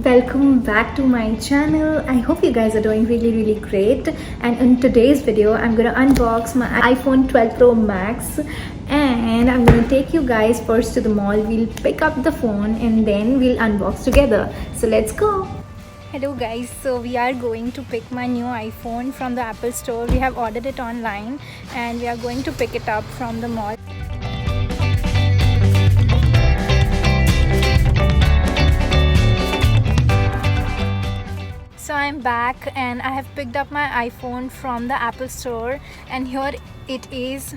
Welcome back to my channel. I hope you guys are doing really great, and in today's video I'm gonna unbox my iPhone 12 Pro Max, and I'm gonna take you guys first to the mall. We'll pick up the phone and then we'll unbox together. So let's go. Hello guys, so we are going to pick my new iPhone from the Apple store. We have ordered it online and we are going to pick it up from the mall. So I'm back and I have picked up my iPhone from the Apple store, and here it is.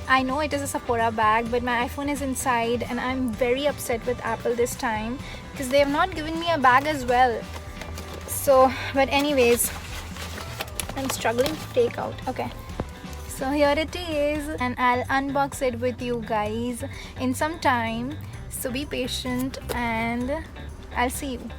I know it is a Sephora bag, but my iPhone is inside and I'm very upset with Apple this time because they have not given me a bag as well. So, but anyways, I'm struggling to take out. Okay, so here it is and I'll unbox it with you guys in some time. So be patient and I'll see you.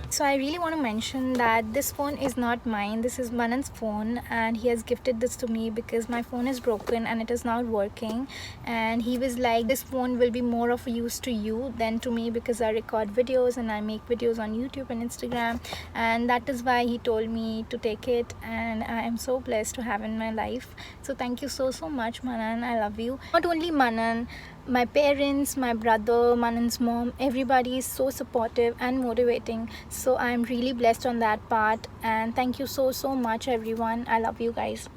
So I really want to mention that this phone is not mine. This is Manan's phone and he has gifted this to me because my phone is broken and it is not working, and he was like, this phone will be more of a use to you than to me because I record videos and I make videos on YouTube and Instagram, and that is why he told me to take it, and I am so blessed to have in my life. So thank you so much, Manan. I love you. Not only Manan, my parents, my brother, Manan's mom, everybody is so supportive and motivating. So I'm really blessed on that part, and thank you so much everyone. I love you guys.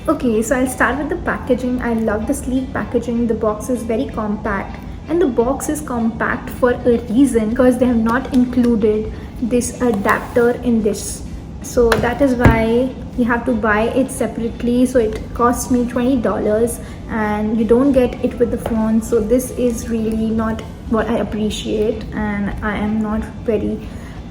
Okay, so I'll start with the packaging. I love the sleek packaging. The box is very compact, and the box is compact for a reason, because they have not included this adapter in this. So that is why you have to buy it separately. So it cost me $20 and you don't get it with the phone. So this is really not what I appreciate, and I am not very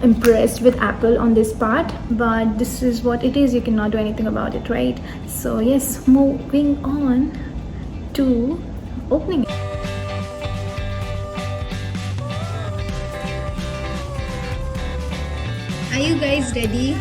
impressed with Apple on this part, but this is what it is. You cannot do anything about it, right? So yes, moving on to opening it. Are you guys ready?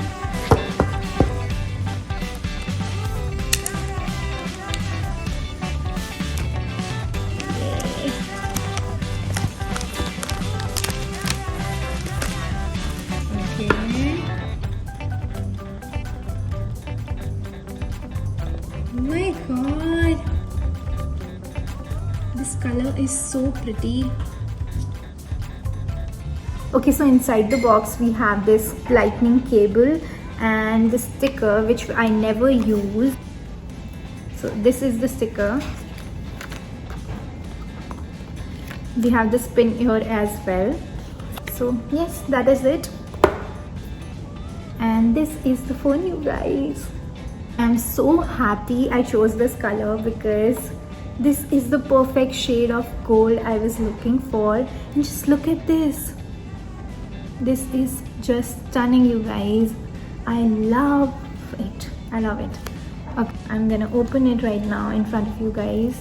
Oh my god, this color is so pretty. Okay, so inside the box we have this lightning cable and the sticker, which I never use. So this is the sticker. We have this pin here as well. So yes, that is it, and this is the phone, you guys. I'm so happy I chose this color because this is the perfect shade of gold I was looking for. And just look at this. This is just stunning, you guys. I love it. I love it. Okay, I'm gonna open it right now in front of you guys.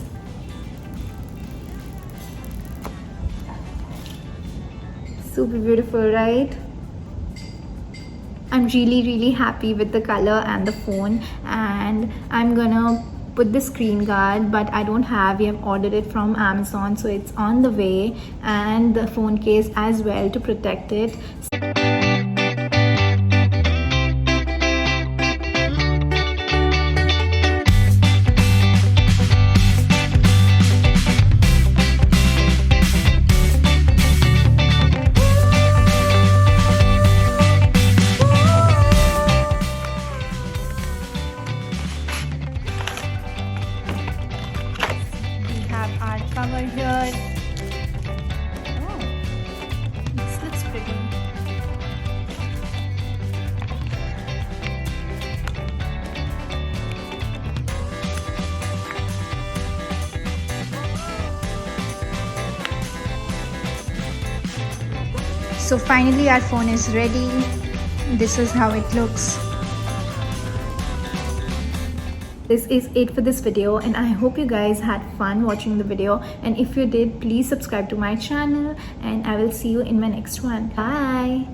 Super beautiful, right? I'm really happy with the color and the phone, and I'm gonna put the screen guard, but I don't have. We have ordered it from Amazon, so it's on the way, and the phone case as well to protect it. Our cover here. Oh, this looks pretty. So finally our phone is ready. This is how it looks. This is it for this video, and I hope you guys had fun watching the video, and if you did, please subscribe to my channel, and I will see you in my next one. Bye.